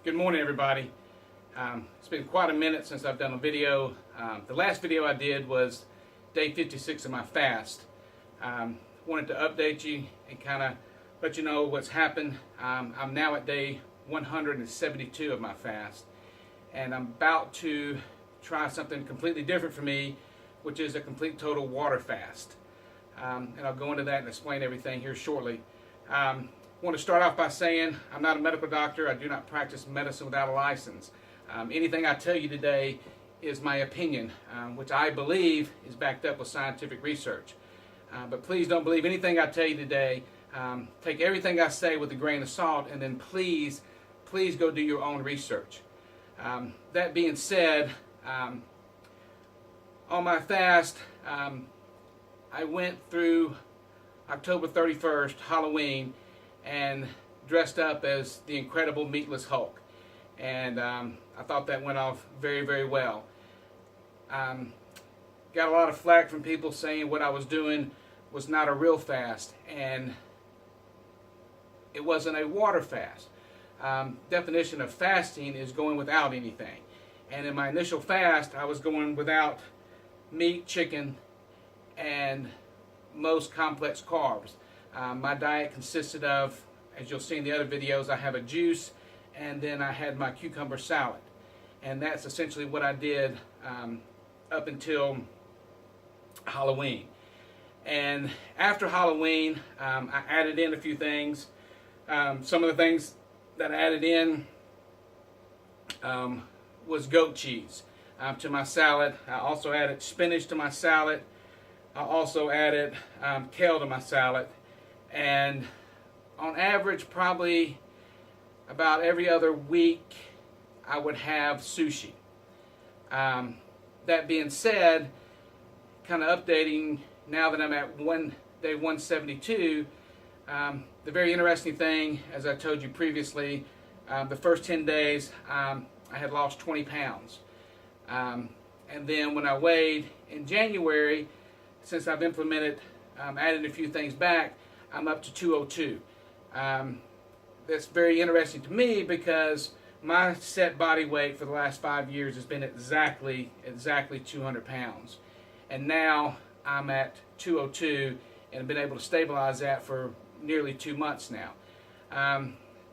Good morning, everybody. It's been quite a minute since I've done a video. The last video I did was day 56 of my fast. Wanted to update you and kind of let you know what's happened. I'm now at day 172 of my fast, and I'm about to try something completely different for me, which is a complete total water fast. And I'll go into that and explain everything here shortly. I want to start off by saying I'm not a medical doctor. I do not practice medicine without a license. Anything I tell you today is my opinion, which I believe is backed up with scientific research. But please don't believe anything I tell you today. Take everything I say with a grain of salt, and then please go do your own research. That being said, on my fast, I went through October 31st, Halloween, and dressed up as the Incredible Meatless Hulk. And I thought that went off very, very well. Got a lot of flack from people saying what I was doing was not a real fast, and it wasn't a water fast. Definition of fasting is going without anything. And in my initial fast, I was going without meat, chicken, and most complex carbs. My diet consisted of, as you'll see in the other videos, I have a juice, and then I had my cucumber salad. And that's essentially what I did up until Halloween. And after Halloween, I added in a few things. Some of the things that I added in was goat cheese to my salad. I also added spinach to my salad. I also added kale to my salad. And on average, probably about every other week, I would have sushi. That being said, kind of updating now that I'm at day 172, the very interesting thing, as I told you previously, the first 10 days, I had lost 20 pounds. And then when I weighed in January, since I've implemented, added a few things back, I'm up to 202. That's very interesting to me because my set body weight for the last 5 years has been exactly 200 pounds. And now I'm at 202 and I've been able to stabilize that for nearly 2 months now.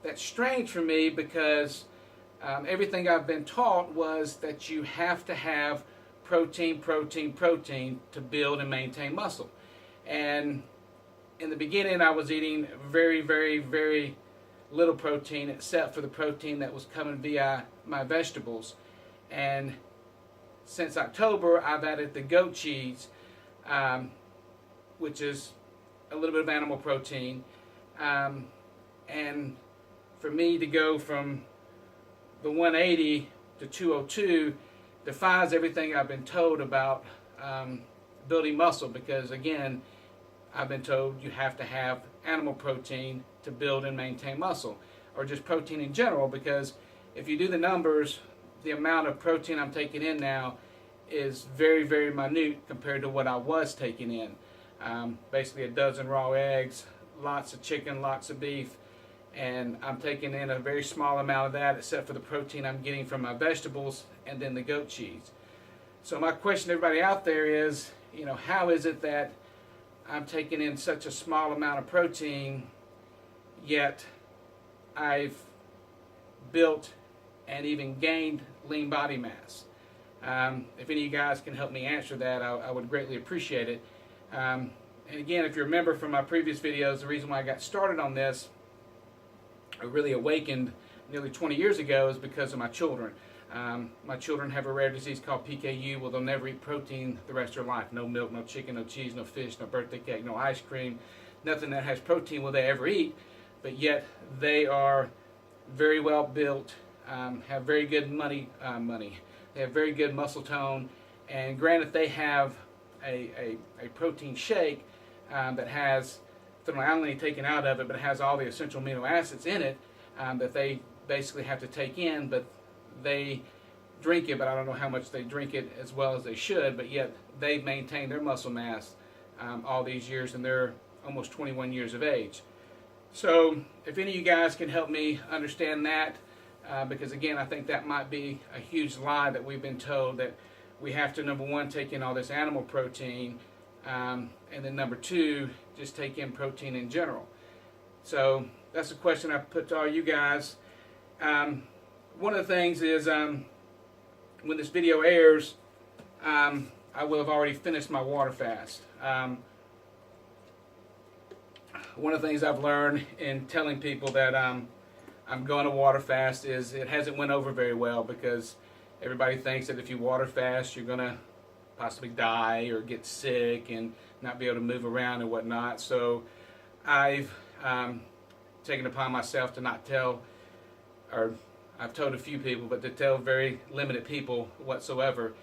That's strange for me because everything I've been taught was that you have to have protein to build and maintain muscle. And in the beginning, I was eating very, very, very little protein, except for the protein that was coming via my vegetables. And since October, I've added the goat cheese, which is a little bit of animal protein. And for me to go from the 180 to 202 defies everything I've been told about building muscle, because again, I've been told you have to have animal protein to build and maintain muscle, or just protein in general, because if you do the numbers, the amount of protein I'm taking in now is very, very minute compared to what I was taking in. Basically a dozen raw eggs, lots of chicken, lots of beef, and I'm taking in a very small amount of that, except for the protein I'm getting from my vegetables and then the goat cheese. So my question to everybody out there is, how is it that I'm taking in such a small amount of protein, yet I've built and even gained lean body mass? If any of you guys can help me answer that, I would greatly appreciate it. And again, if you remember from my previous videos, the reason why I got started on this, I really awakened nearly 20 years ago, is because of my children. My children have a rare disease called PKU. Well, they'll never eat protein the rest of their life. No milk, no chicken, no cheese, no fish, no birthday cake, no ice cream. Nothing that has protein will they ever eat. But yet they are very well built, have very good money. They have very good muscle tone. And granted, they have a protein shake that has not only taken out of it, but it has all the essential amino acids in it that they basically have to take in, but they drink it, but I don't know how much they drink it as well as they should, but yet they've maintained their muscle mass all these years, and they're almost 21 years of age. So if any of you guys can help me understand that, because again, I think that might be a huge lie that we've been told, that we have to, number one, take in all this animal protein, and then number two, just take in protein in general. So that's a question I put to all you guys. One of the things is, when this video airs, I will have already finished my water fast. One of the things I've learned in telling people that I'm going to water fast is it hasn't went over very well, because everybody thinks that if you water fast, you're going to possibly die or get sick and not be able to move around and whatnot. So I've taken upon myself to not tell, or I've told a few people, but to tell very limited people whatsoever,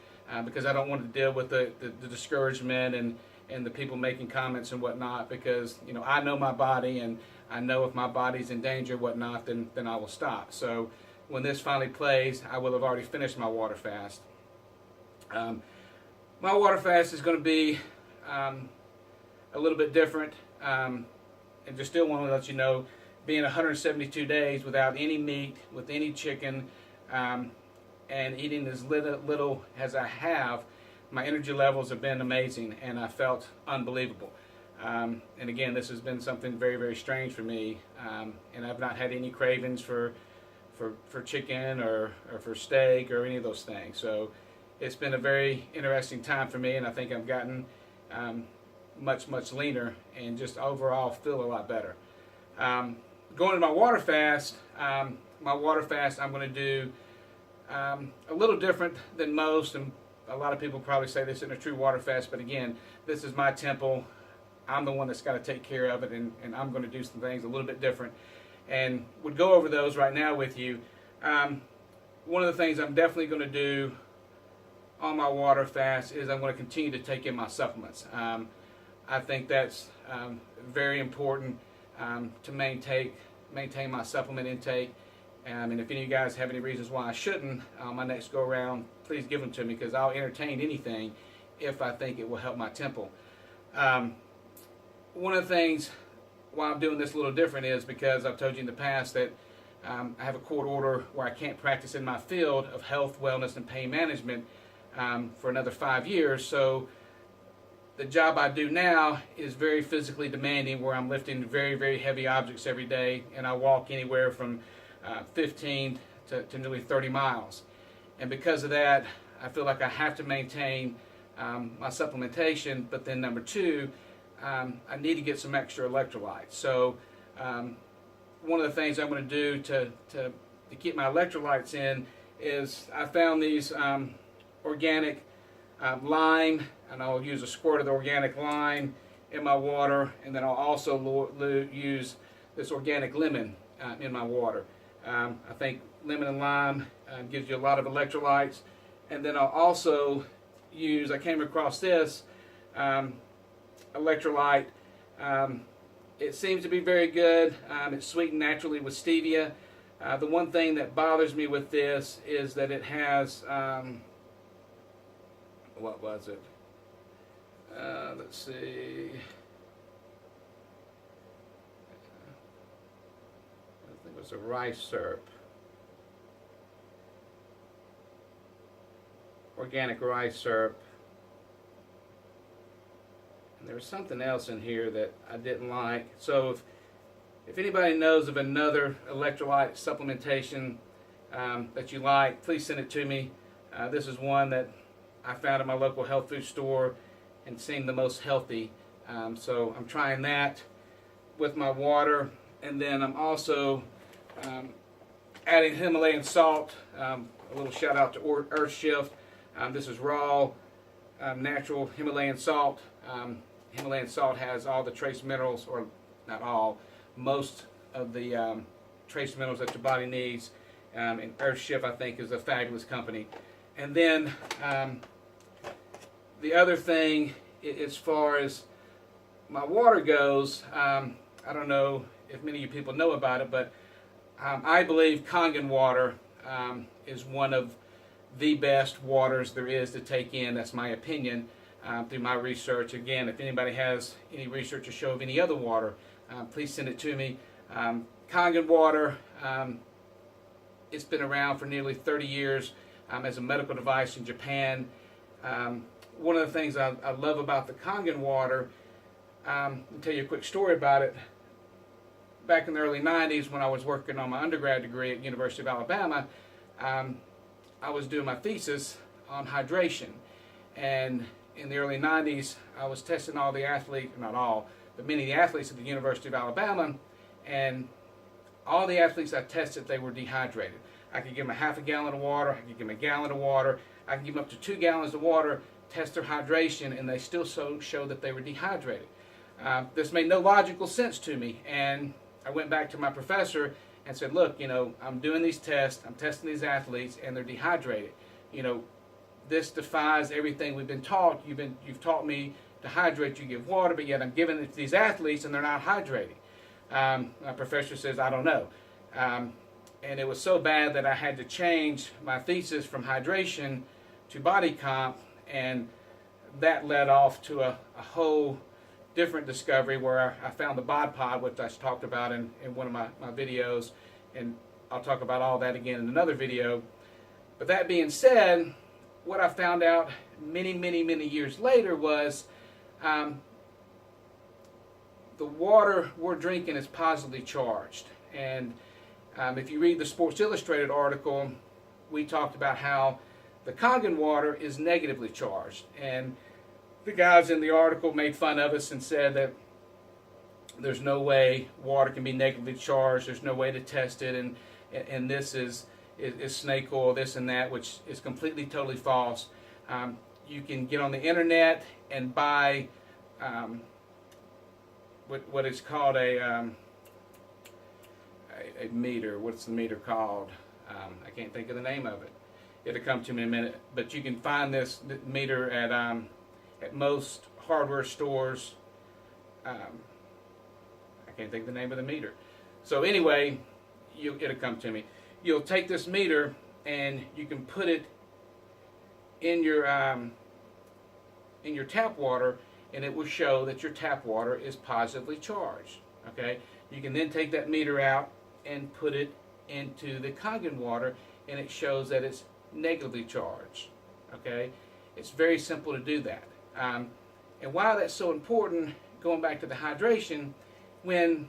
because I don't want to deal with the discouragement and the people making comments and whatnot, because I know my body, and I know if my body's in danger and whatnot, then I will stop. So when this finally plays, I will have already finished my water fast. My water fast is going to be a little bit different, and just still want to let you know, being 172 days without any meat, with any chicken, and eating as little as I have, my energy levels have been amazing, and I felt unbelievable. And again, this has been something very, very strange for me, and I've not had any cravings for chicken or for steak or any of those things. So it's been a very interesting time for me, and I think I've gotten much leaner and just overall feel a lot better. Going to my water fast, I'm going to do a little different than most, and a lot of people probably say this isn't a true water fast, but again, this is my temple. I'm the one that's got to take care of it, and I'm going to do some things a little bit different, and would go over those right now with you. One of the things I'm definitely going to do on my water fast is I'm going to continue to take in my supplements. I think that's very important to maintain my supplement intake. And if any of you guys have any reasons why I shouldn't, my next go around, please give them to me, because I'll entertain anything if I think it will help my temple. One of the things why I'm doing this a little different is because I've told you in the past that I have a court order where I can't practice in my field of health, wellness, and pain management for another 5 years. So the job I do now is very physically demanding, where I'm lifting very, very heavy objects every day, and I walk anywhere from 15 to nearly 30 miles. And because of that, I feel like I have to maintain my supplementation, but then number two, I need to get some extra electrolytes. So one of the things I'm going to do to keep my electrolytes in is I found these organic lime, and I'll use a squirt of the organic lime in my water, and then I'll also use this organic lemon in my water. I think lemon and lime gives you a lot of electrolytes. And then I'll also use, I came across this electrolyte. It seems to be very good. It's sweetened naturally with stevia. The one thing that bothers me with this is that it has, what was it? Let's see. I think it was a rice syrup. Organic rice syrup. And there was something else in here that I didn't like. So if anybody knows of another electrolyte supplementation that you like, please send it to me. This is one that I found at my local health food store and seemed the most healthy. So I'm trying that with my water. And then I'm also adding Himalayan salt. A little shout out to Earthshift. This is raw, natural Himalayan salt. Himalayan salt has all the trace minerals, or not all, most of the trace minerals that your body needs. And Earthshift, I think, is a fabulous company. And then the other thing, as far as my water goes, I don't know if many of you people know about it, but I believe Kangen water is one of the best waters there is to take in. That's my opinion through my research. Again, if anybody has any research to show of any other water, please send it to me. Kangen water, It's been around for nearly 30 years as a medical device in Japan. One of the things I love about the Kangen water, I'll tell you a quick story about it. Back in the early 90s, when I was working on my undergrad degree at University of Alabama, I was doing my thesis on hydration. And in the early 90s, I was testing all the athletes, not all, but many of the athletes at the University of Alabama, and all the athletes I tested, they were dehydrated. I could give them a half a gallon of water, I could give them a gallon of water, I could give them up to 2 gallons of water, test their hydration, and they still show that they were dehydrated. This made no logical sense to me, and I went back to my professor and said, look, I'm doing these tests, I'm testing these athletes, and they're dehydrated. This defies everything we've been taught. You've taught me to hydrate, you give water, but yet I'm giving it to these athletes and they're not hydrating. My professor says, I don't know. And it was so bad that I had to change my thesis from hydration to body comp, and that led off to a whole different discovery where I found the bod pod, which I talked about in one of my videos, and I'll talk about all that again in another video. But that being said, what I found out many, many, many years later was the water we're drinking is positively charged. And if you read the Sports Illustrated article, we talked about how the Kangen water is negatively charged. And the guys in the article made fun of us and said that there's no way water can be negatively charged, there's no way to test it, and this is snake oil, this and that, which is completely, totally false. You can get on the internet and buy what is called a meter. What's the meter called? I can't think of the name of it. It'll come to me in a minute. But you can find this meter at most hardware stores. I can't think of the name of the meter. So anyway, it'll come to me. You'll take this meter and you can put it in your tap water, and it will show that your tap water is positively charged. Okay, you can then take that meter out and put it into the Kangen water, and it shows that it's negatively charged. Okay, it's very simple to do that. And why that's so important, going back to the hydration, when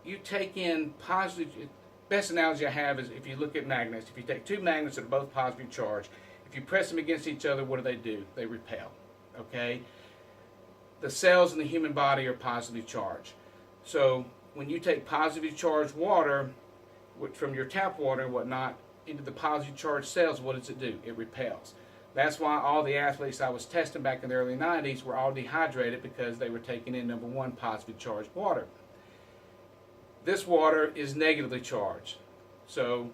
you take in positive, best analogy I have is if you look at magnets. If you take two magnets that are both positively charged, if you press them against each other, what do? They repel. Okay? The cells in the human body are positively charged. So when you take positively charged water from your tap water and whatnot into the positively charged cells, what does it do? It repels. That's why all the athletes I was testing back in the early 90s were all dehydrated, because they were taking in, number one, positively charged water. This water is negatively charged. So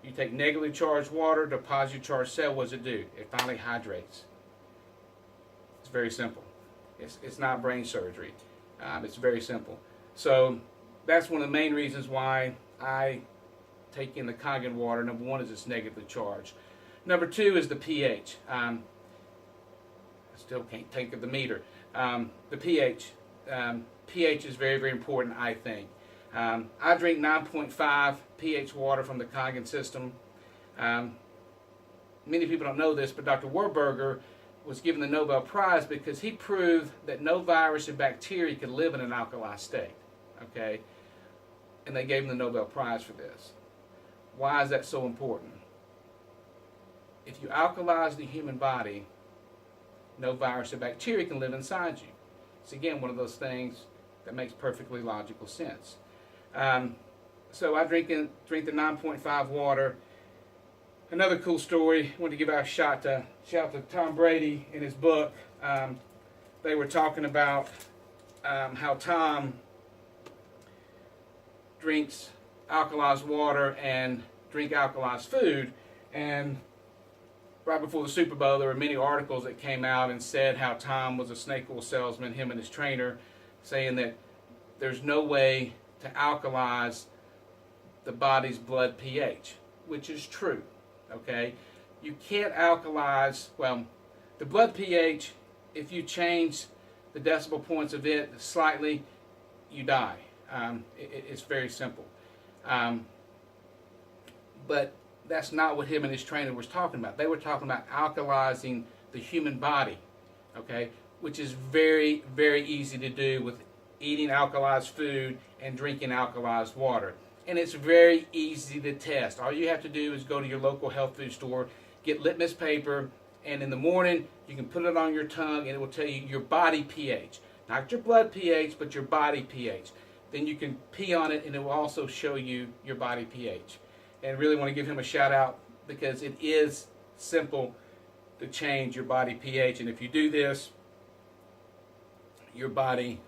you take negatively charged water to a positively charged cell, what does it do? It finally hydrates. It's very simple. It's not brain surgery. It's very simple. So that's one of the main reasons why I take in the Kangen water. Number one is it's negatively charged. Number two is the pH. I still can't think of the meter. The pH. pH is very, very important, I think. I drink 9.5 pH water from the Kangen system. Many people don't know this, but Dr. Warburger was given the Nobel Prize because he proved that no virus or bacteria could live in an alkali state. Okay? And they gave him the Nobel Prize for this. Why is that so important? If you alkalize the human body, no virus or bacteria can live inside you. It's again one of those things that makes perfectly logical sense. So I drink the 9.5 water. Another cool story, I want to give out a shout out to Tom Brady in his book. They were talking about how Tom drinks alkalized water and drink alkalized food. And right before the Super Bowl, there were many articles that came out and said how Tom was a snake oil salesman, him and his trainer, saying that there's no way to alkalize the body's blood pH, which is true. Okay, you can't alkalize, well, the blood pH, if you change the decimal points of it slightly, you die. It's very simple. But that's not what him and his trainer was talking about. They were talking about alkalizing the human body, okay, which is very, very easy to do with eating alkalized food and drinking alkalized water. And it's very easy to test. All you have to do is go to your local health food store, get litmus paper, and in the morning you can put it on your tongue and it will tell you your body pH. Not your blood pH, but your body pH. Then you can pee on it and it will also show you your body pH. And really want to give him a shout out because it is simple to change your body pH. And if you do this, your body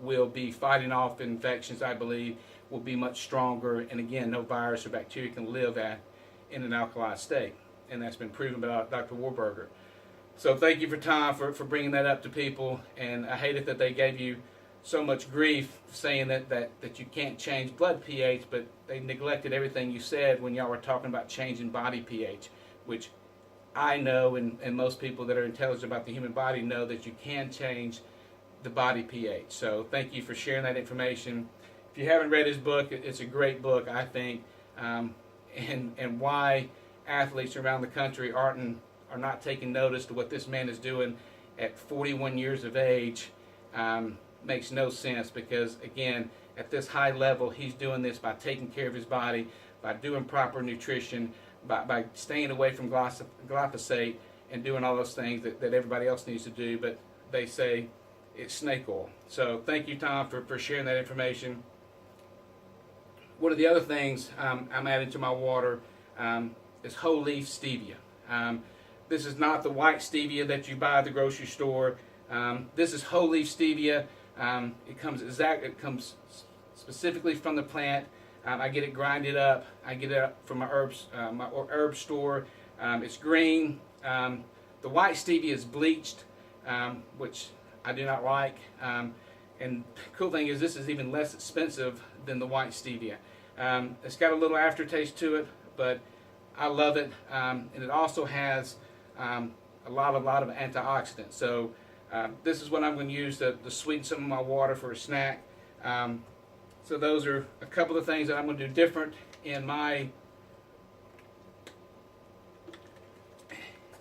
will be fighting off infections, I believe, will be much stronger. And again, no virus or bacteria can live in an alkalized state. And that's been proven by Dr. Warburger. So thank you for Tom for bringing that up to people. And I hate it that they gave you so much grief saying that you can't change blood pH, but they neglected everything you said when y'all were talking about changing body pH, which I know and most people that are intelligent about the human body know that you can change the body pH. So thank you for sharing that information. If you haven't read his book, it's a great book, I think, and why athletes around the country are not taking notice to what this man is doing at 41 years of age makes no sense, because again, at this high level, he's doing this by taking care of his body, by doing proper nutrition, by staying away from glyphosate and doing all those things that everybody else needs to do, but they say it's snake oil. So thank you, Tom, for sharing that information. One of the other things I'm adding to my water is whole leaf stevia. This is not the white stevia that you buy at the grocery store. This is whole leaf stevia. It comes specifically from the plant. I get it grinded up. I get it up from my herb store. It's green. The white stevia is bleached, which I do not like. And the cool thing is this is even less expensive than the white stevia. It's got a little aftertaste to it, but I love it. And it also has a lot of antioxidants. So this is what I'm going to use to sweeten some of my water for a snack. So those are a couple of things that I'm going to do different in my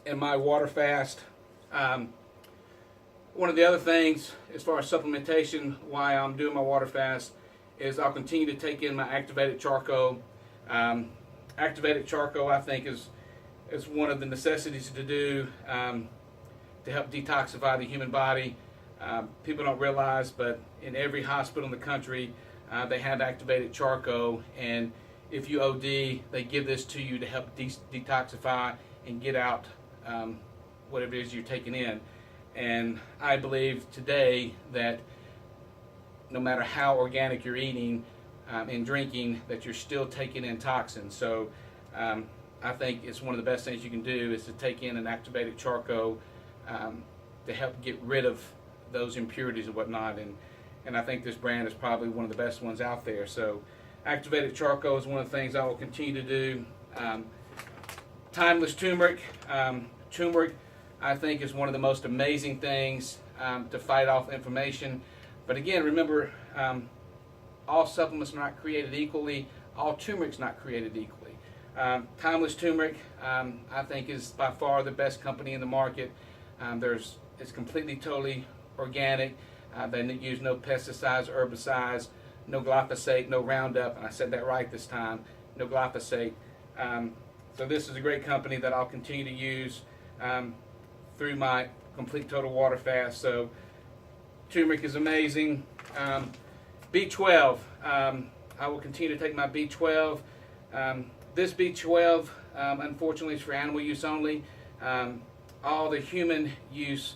water fast. One of the other things as far as supplementation, why I'm doing my water fast, is I'll continue to take in my activated charcoal. Activated charcoal, I think, is one of the necessities to do to help detoxify the human body. People don't realize, but in every hospital in the country, they have activated charcoal, and if you OD, they give this to you to help detoxify and get out whatever it is you're taking in. And I believe today that no matter how organic you're eating and drinking, that you're still taking in toxins. So I think it's one of the best things you can do is to take in an activated charcoal to help get rid of those impurities and whatnot. And I think this brand is probably one of the best ones out there. So activated charcoal is one of the things I will continue to do. Timeless turmeric. Turmeric, I think, is one of the most amazing things to fight off inflammation. But again, remember, all supplements are not created equally. All turmeric's not created equally. Timeless turmeric, I think, is by far the best company in the market. It's completely, totally organic. They use no pesticides, herbicides, no glyphosate, no Roundup, and I said that right this time, no glyphosate. So this is a great company that I'll continue to use through my complete total water fast. So turmeric is amazing. B12, I will continue to take my B12. This B12, unfortunately, is for animal use only. All the human use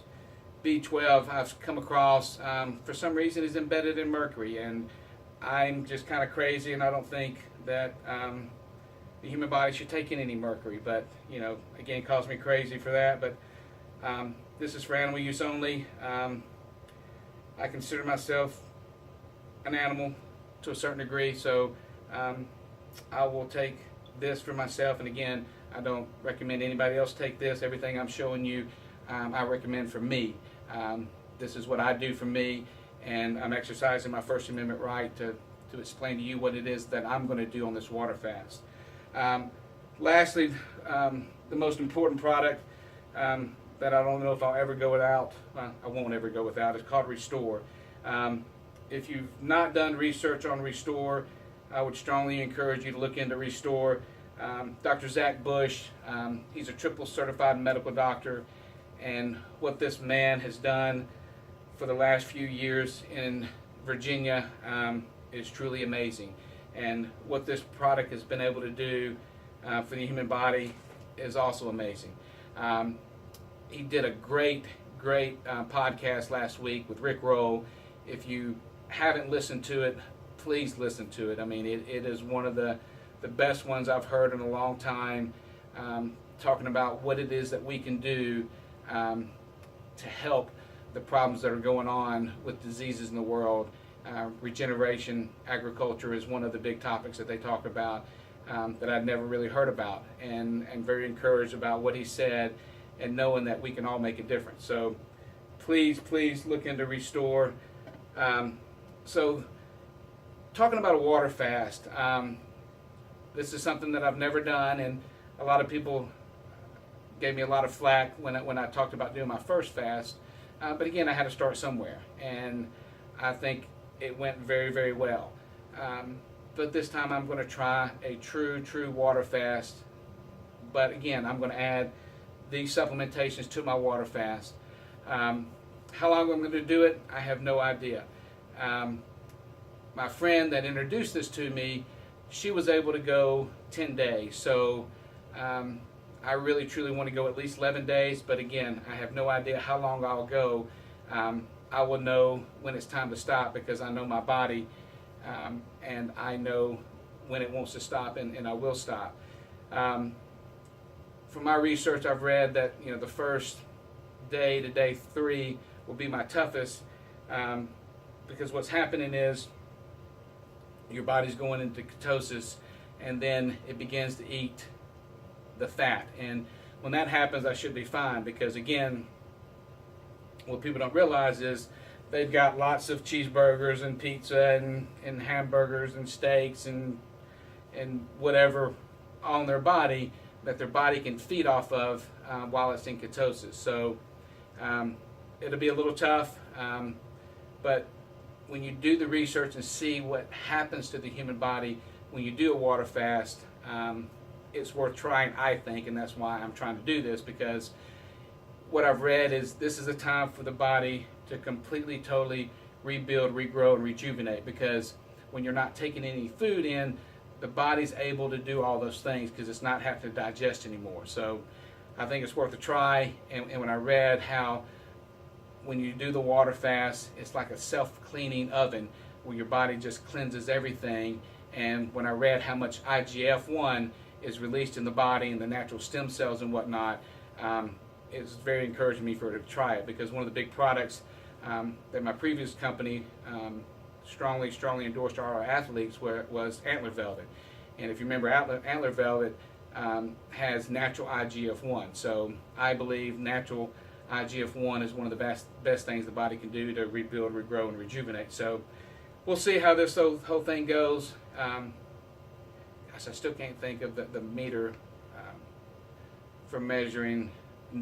B12 I've come across, for some reason, is embedded in mercury, and I'm just kind of crazy, and I don't think that the human body should take in any mercury. But again, it calls me crazy for that. But this is for animal use only. I consider myself an animal to a certain degree, so I will take this for myself. And again, I don't recommend anybody else take this. Everything I'm showing you, I recommend for me. This is what I do for me, and I'm exercising my First Amendment right to explain to you what it is that I'm going to do on this water fast. Lastly, the most important product that I don't know if I'll ever go without, I won't ever go without, is called Restore. If you've not done research on Restore, I would strongly encourage you to look into Restore. Dr. Zach Bush, he's a triple certified medical doctor, and what this man has done for the last few years in Virginia is truly amazing. And what this product has been able to do for the human body is also amazing. He did a great podcast last week with Rick Roll. If you haven't listened to it, please listen to it. I mean, it is one of the best ones I've heard in a long time, talking about what it is that we can do to help the problems that are going on with diseases in the world. Regeneration, agriculture is one of the big topics that they talk about that I'd never really heard about, and very encouraged about what he said and knowing that we can all make a difference. So please look into Restore. So talking about a water fast, this is something that I've never done, and a lot of people gave me a lot of flack when I talked about doing my first fast. But again, I had to start somewhere, and I think it went very well. But this time I'm going to try a true water fast. But again, I'm going to add these supplementations to my water fast. How long I'm going to do it, I have no idea. My friend that introduced this to me, she was able to go 10 days. So I really truly want to go at least 11 days. But again, I have no idea how long I'll go. I will know when it's time to stop, because I know my body, and I know when it wants to stop, and I will stop. From my research, I've read that the first day to day 3 will be my toughest, because what's happening is your body's going into ketosis, and then it begins to eat the fat. And when that happens, I should be fine, because again, what people don't realize is they've got lots of cheeseburgers and pizza and hamburgers and steaks and whatever on their body that their body can feed off of while it's in ketosis. So it'll be a little tough, but when you do the research and see what happens to the human body when you do a water fast, it's worth trying, I think, and that's why I'm trying to do this, because what I've read is this is a time for the body to completely, totally rebuild, regrow, and rejuvenate, because when you're not taking any food in, the body's able to do all those things because it's not having to digest anymore. So I think it's worth a try. And when I read how when you do the water fast, it's like a self-cleaning oven where your body just cleanses everything. And when I read how much IGF-1 is released in the body and the natural stem cells and whatnot, it's very encouraging me for her to try it, because one of the big products that my previous company strongly endorsed our athletes was Antler Velvet. And if you remember, Antler Velvet has natural IGF-1. So I believe natural IGF-1 is one of the best things the body can do to rebuild, regrow, and rejuvenate. So we'll see how this whole thing goes. I still can't think of the meter for measuring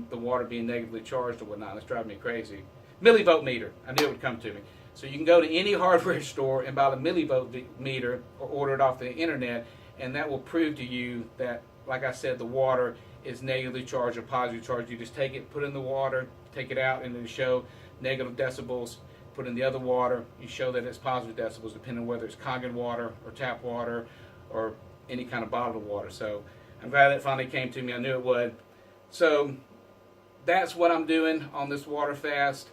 the water being negatively charged or whatnot. It's driving me crazy. Millivolt meter. I knew it would come to me. So you can go to any hardware store and buy the millivolt meter or order it off the internet, and that will prove to you that, like I said, the water is negatively charged or positively charged. You just take it, put it in the water, take it out, and then show negative decibels. Put in the other water, you show that it's positive decibels, depending on whether it's Kangen water or tap water or any kind of bottled water. So I'm glad that finally came to me. I knew it would. So that's what I'm doing on this water fast.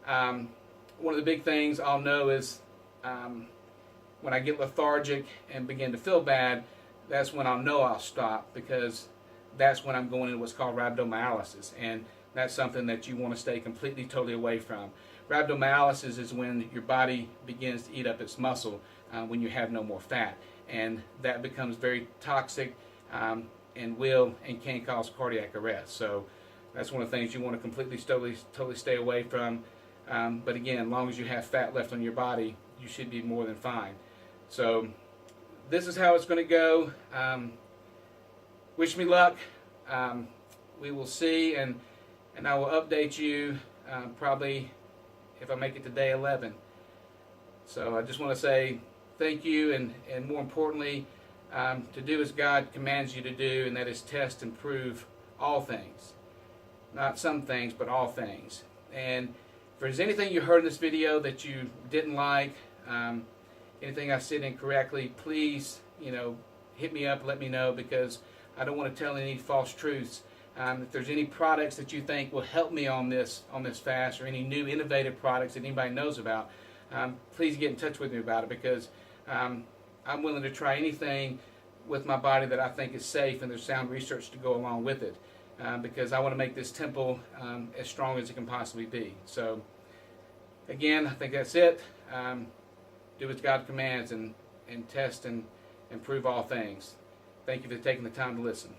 One of the big things I'll know is when I get lethargic and begin to feel bad, that's when I'll know I'll stop, because that's when I'm going into what's called rhabdomyolysis, and that's something that you want to stay completely, totally away from. Rhabdomyolysis is when your body begins to eat up its muscle when you have no more fat, and that becomes very toxic and can cause cardiac arrest. So that's one of the things you want to completely, totally stay away from. But again, as long as you have fat left on your body, you should be more than fine. So this is how it's going to go. wish me luck. We will see, and I will update you probably if I make it to day 11. So I just want to say thank you, and more importantly, to do as God commands you to do, and that is test and prove all things. Not some things, but all things. And if there's anything you heard in this video that you didn't like, anything I said incorrectly, please, hit me up, let me know, because I don't want to tell any false truths. If there's any products that you think will help me on this fast, or any new innovative products that anybody knows about, please get in touch with me about it, because I'm willing to try anything with my body that I think is safe, and there's sound research to go along with it, because I want to make this temple as strong as it can possibly be. So again, I think that's it. Do as God commands, and test and prove all things. Thank you for taking the time to listen.